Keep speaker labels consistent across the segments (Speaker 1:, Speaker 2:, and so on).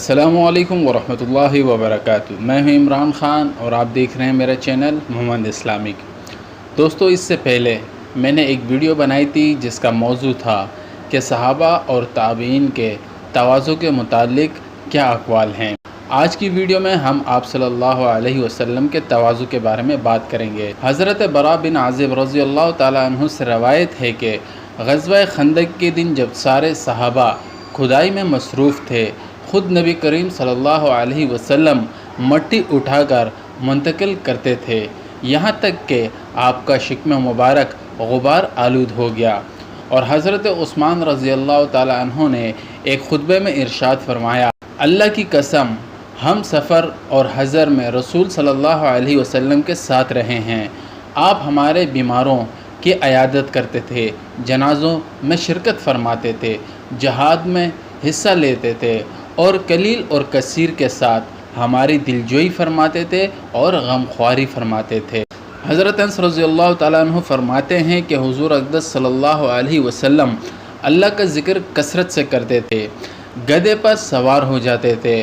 Speaker 1: السلام علیکم ورحمۃ اللہ وبرکاتہ۔ میں ہوں عمران خان اور آپ دیکھ رہے ہیں میرا چینل محمد اسلامک۔ دوستو، اس سے پہلے میں نے ایک ویڈیو بنائی تھی جس کا موضوع تھا کہ صحابہ اور تابعین کے تواضع کے متعلق کیا اقوال ہیں۔ آج کی ویڈیو میں ہم آپ صلی اللہ علیہ وسلم کے تواضع کے بارے میں بات کریں گے۔ حضرت براء بن عازب رضی اللہ تعالیٰ عنہ سے روایت ہے کہ غزوہ خندق کے دن جب سارے صحابہ کھدائی میں مصروف تھے، خود نبی کریم صلی اللہ علیہ وسلم مٹی اٹھا کر منتقل کرتے تھے، یہاں تک کہ آپ کا شکم مبارک غبار آلود ہو گیا۔ اور حضرت عثمان رضی اللہ تعالیٰ عنہ نے ایک خطبے میں ارشاد فرمایا، اللہ کی قسم، ہم سفر اور حضر میں رسول صلی اللہ علیہ وسلم کے ساتھ رہے ہیں۔ آپ ہمارے بیماروں کی عیادت کرتے تھے، جنازوں میں شرکت فرماتے تھے، جہاد میں حصہ لیتے تھے اور قلیل اور کثیر کے ساتھ ہماری دلجوئی فرماتے تھے اور غمخواری فرماتے تھے۔ حضرت انس رضی اللہ تعالیٰ عنہ فرماتے ہیں کہ حضور اقدس صلی اللہ علیہ وسلم اللہ کا ذکر کثرت سے کرتے تھے، گدھے پر سوار ہو جاتے تھے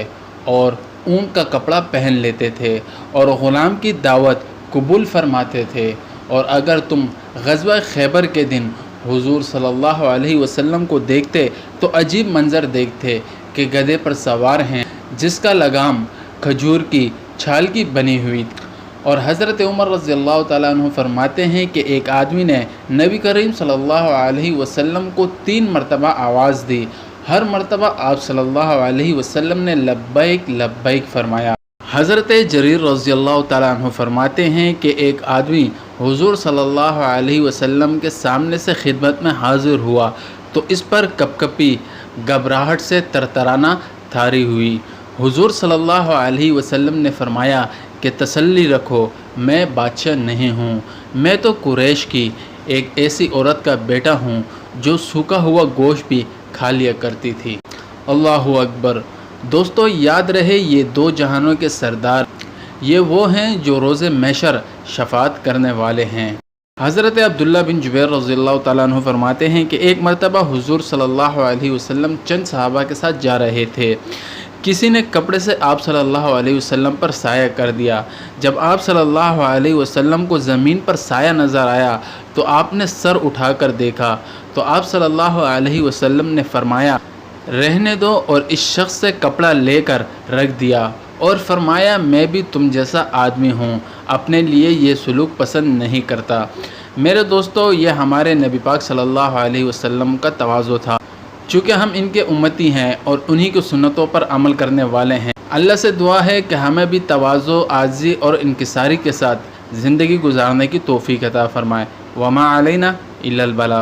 Speaker 1: اور اونٹ کا کپڑا پہن لیتے تھے اور غلام کی دعوت قبول فرماتے تھے۔ اور اگر تم غزوہ خیبر کے دن حضور صلی اللہ علیہ وسلم کو دیکھتے تو عجیب منظر دیکھتے کہ گدھے پر سوار ہیں جس کا لگام کھجور کی چھال کی بنی ہوئی تھی۔ اور حضرت عمر رضی اللہ تعالیٰ عنہ فرماتے ہیں کہ ایک آدمی نے نبی کریم صلی اللہ علیہ وسلم کو 3 مرتبہ آواز دی، ہر مرتبہ آپ صلی اللہ علیہ وسلم نے لبیک لبیک فرمایا۔ حضرت جریر رضی اللہ تعالیٰ عنہ فرماتے ہیں کہ ایک آدمی حضور صلی اللہ علیہ وسلم کے سامنے سے خدمت میں حاضر ہوا تو اس پر کپ کپی گھبراہٹ سے ترترانا طاری ہوئی۔ حضور صلی اللہ علیہ وسلم نے فرمایا کہ تسلی رکھو، میں بادشاہ نہیں ہوں، میں تو قریش کی ایک ایسی عورت کا بیٹا ہوں جو سوکھا ہوا گوشت بھی کھا لیا کرتی تھی۔ اللہ اکبر۔ دوستو، یاد رہے یہ 2 جہانوں کے سردار، یہ وہ ہیں جو روز محشر شفاعت کرنے والے ہیں۔ حضرت عبداللہ بن جبیر رضی اللہ تعالیٰ عنہ فرماتے ہیں کہ ایک مرتبہ حضور صلی اللہ علیہ وسلم چند صحابہ کے ساتھ جا رہے تھے، کسی نے کپڑے سے آپ صلی اللہ علیہ وسلم پر سایہ کر دیا۔ جب آپ صلی اللہ علیہ وسلم کو زمین پر سایہ نظر آیا تو آپ نے سر اٹھا کر دیکھا تو آپ صلی اللہ علیہ وسلم نے فرمایا، رہنے دو، اور اس شخص سے کپڑا لے کر رکھ دیا اور فرمایا، میں بھی تم جیسا آدمی ہوں، اپنے لیے یہ سلوک پسند نہیں کرتا۔ میرے دوستو، یہ ہمارے نبی پاک صلی اللہ علیہ وسلم کا تواضع تھا۔ چونکہ ہم ان کے امتی ہیں اور انہی کی سنتوں پر عمل کرنے والے ہیں، اللہ سے دعا ہے کہ ہمیں بھی تواضع، عاجزی اور انکساری کے ساتھ زندگی گزارنے کی توفیق عطا فرمائے۔ وما علینا الا البلاغ۔